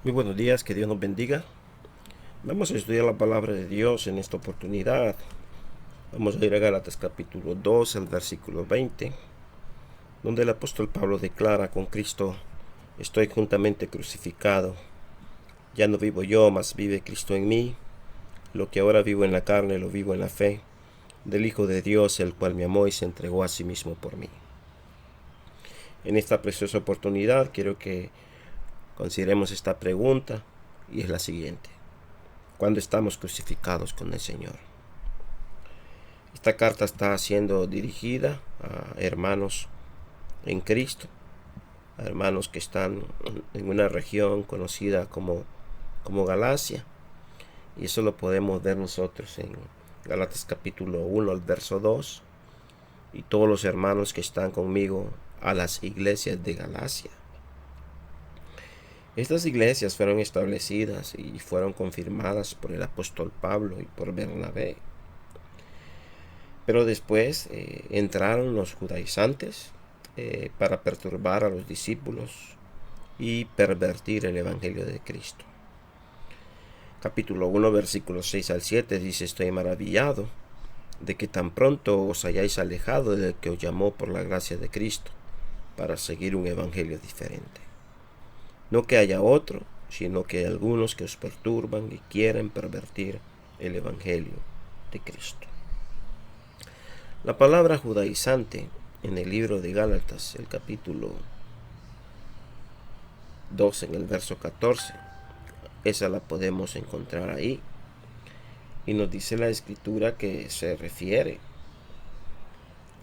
Muy buenos días, que Dios nos bendiga. Vamos a estudiar la palabra de Dios en esta oportunidad. Vamos a ir a Gálatas capítulo 2, al versículo 20, donde el apóstol Pablo declara: con Cristo estoy juntamente crucificado. Ya no vivo yo, mas vive Cristo en mí. Lo que ahora vivo en la carne, lo vivo en la fe del Hijo de Dios, el cual me amó y se entregó a sí mismo por mí. En esta preciosa oportunidad quiero que consideremos esta pregunta, y es la siguiente: ¿cuándo estamos crucificados con el Señor? Esta carta está siendo dirigida a hermanos en Cristo, a hermanos que están en una región conocida como Galacia. Y eso lo podemos ver nosotros en Gálatas capítulo 1 al verso 2. Y todos los hermanos que están conmigo a las iglesias de Galacia. Estas iglesias fueron establecidas y fueron confirmadas por el apóstol Pablo y por Bernabé. Pero después entraron los judaizantes para perturbar a los discípulos y pervertir el evangelio de Cristo. Capítulo 1, versículos 6 al 7 dice: estoy maravillado de que tan pronto os hayáis alejado del que os llamó por la gracia de Cristo para seguir un evangelio diferente. No que haya otro, sino que hay algunos que os perturban y quieren pervertir el evangelio de Cristo. La palabra judaizante en el libro de Gálatas, el capítulo 2, en el verso 14, esa la podemos encontrar ahí. Y nos dice la escritura que se refiere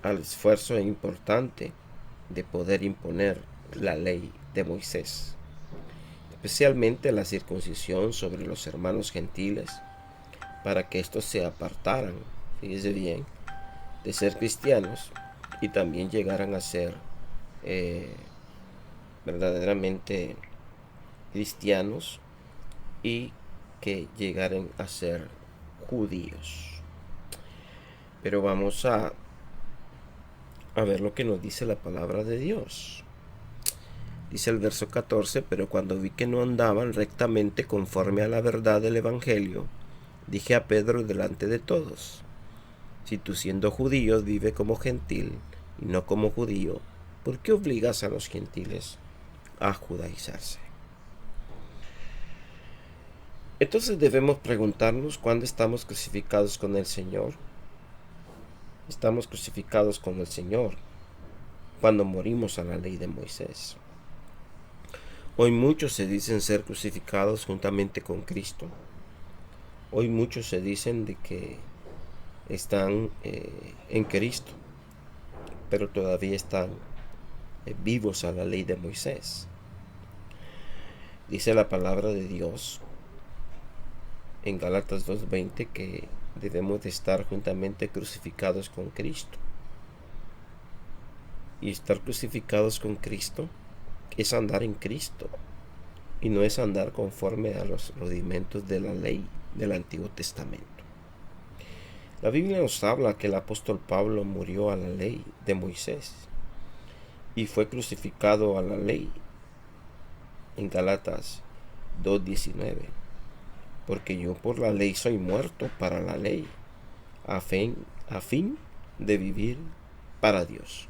al esfuerzo importante de poder imponer la ley de Moisés, especialmente la circuncisión sobre los hermanos gentiles, para que estos se apartaran, fíjese bien, de ser cristianos y también llegaran a ser verdaderamente cristianos y que llegaran a ser judíos. Pero vamos a ver lo que nos dice la palabra de Dios. Dice el verso 14: pero cuando vi que no andaban rectamente conforme a la verdad del evangelio, dije a Pedro delante de todos: si tú, siendo judío, vive como gentil y no como judío, ¿por qué obligas a los gentiles a judaizarse? Entonces debemos preguntarnos: ¿cuándo estamos crucificados con el Señor? Estamos crucificados con el Señor cuando morimos a la ley de Moisés. Hoy muchos se dicen ser crucificados juntamente con Cristo. Hoy muchos se dicen de que están en Cristo, pero todavía están vivos a la ley de Moisés. Dice la palabra de Dios en Gálatas 2:20 que debemos de estar juntamente crucificados con Cristo. Y estar crucificados con Cristo es andar en Cristo, y no es andar conforme a los rudimentos de la ley del Antiguo Testamento. La Biblia nos habla que el apóstol Pablo murió a la ley de Moisés y fue crucificado a la ley en Gálatas 2:19, porque yo por la ley soy muerto para la ley, a fin de vivir para Dios.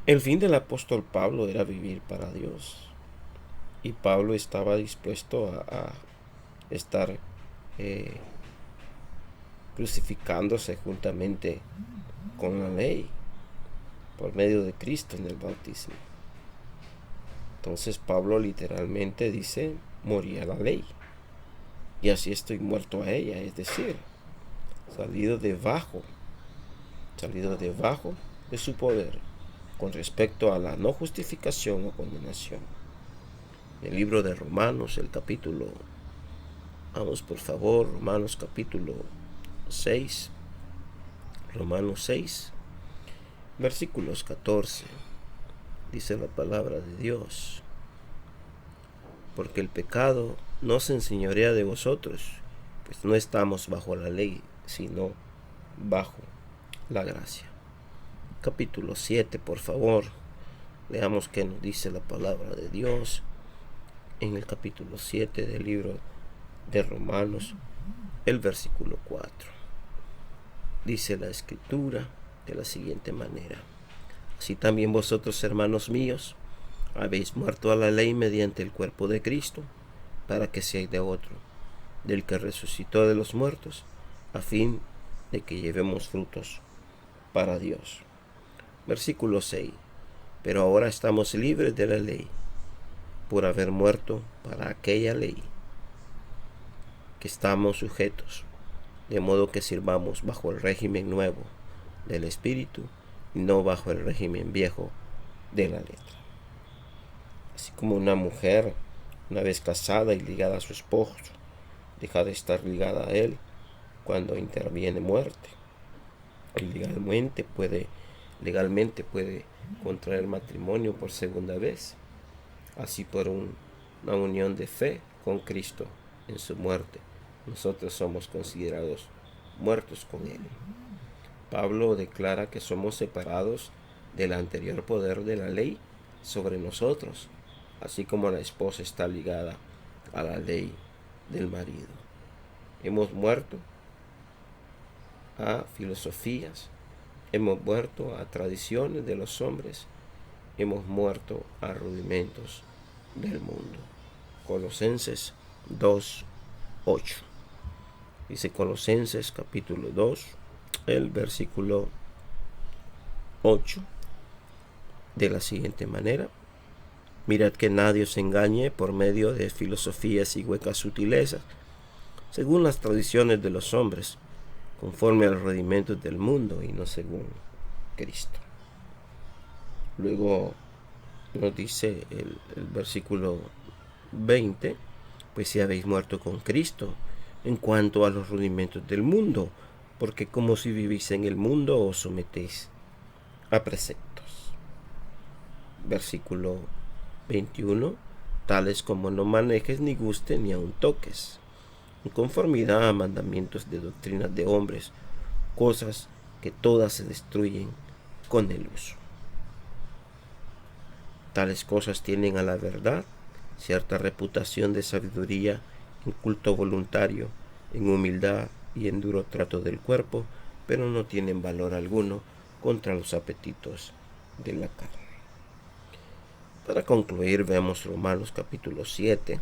El fin del apóstol Pablo era vivir para Dios, y Pablo estaba dispuesto a estar crucificándose juntamente con la ley por medio de Cristo en el bautismo. Entonces Pablo literalmente dice: morí a la ley y así estoy muerto a ella, es decir, salido debajo de su poder con respecto a la no justificación o condenación. El libro de Romanos, el capítulo, vamos por favor, Romanos capítulo 6, Romanos 6, versículos 14, dice la palabra de Dios: porque el pecado no se enseñorea de vosotros, pues no estamos bajo la ley, sino bajo la gracia. Capítulo 7, por favor, leamos qué nos dice la palabra de Dios. en el capítulo 7 del libro de Romanos, el versículo 4. Dice la Escritura de la siguiente manera: así también vosotros, hermanos míos, habéis muerto a la ley mediante el cuerpo de Cristo, para que seáis de otro, del que resucitó de los muertos, a fin de que llevemos frutos para Dios. Versículo 6. Pero ahora estamos libres de la ley, por haber muerto para aquella ley que estamos sujetos, de modo que sirvamos bajo el régimen nuevo del Espíritu y no bajo el régimen viejo de la letra. Así como una mujer, una vez casada y ligada a su esposo, deja de estar ligada a él cuando interviene muerte, y legalmente puede contraer matrimonio por segunda vez, así por una unión de fe con Cristo en su muerte, nosotros somos considerados muertos con Él. Pablo declara que somos separados del anterior poder de la ley sobre nosotros, así como la esposa está ligada a la ley del marido. Hemos muerto a filosofías, hemos muerto a tradiciones de los hombres, hemos muerto a rudimentos del mundo. Colosenses 2:8. Dice Colosenses capítulo 2, el versículo 8, de la siguiente manera: mirad que nadie os engañe por medio de filosofías y huecas sutilezas, según las tradiciones de los hombres, conforme a los rudimentos del mundo y no según Cristo. Luego nos dice el versículo 20: pues si habéis muerto con Cristo en cuanto a los rudimentos del mundo, porque como si vivís en el mundo os sometéis a preceptos. Versículo 21: tales como no manejes, ni gustes, ni aun toques, en conformidad a mandamientos de doctrinas de hombres, cosas que todas se destruyen con el uso. Tales cosas tienen a la verdad cierta reputación de sabiduría, en culto voluntario, en humildad y en duro trato del cuerpo, pero no tienen valor alguno contra los apetitos de la carne. Para concluir, veamos Romanos capítulo 7.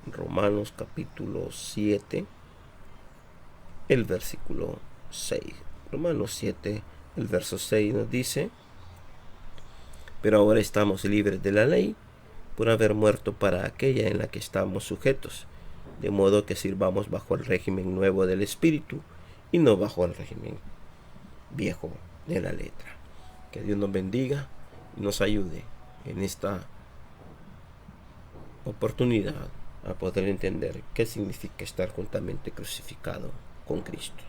Romanos capítulo 7, el versículo 6. Romanos 7, el verso 6 nos dice: pero ahora estamos libres de la ley, por haber muerto para aquella en la que estamos sujetos, de modo que sirvamos bajo el régimen nuevo del Espíritu y no bajo el régimen viejo de la letra. Que Dios nos bendiga y nos ayude en esta oportunidad a poder entender qué significa estar juntamente crucificado con Cristo.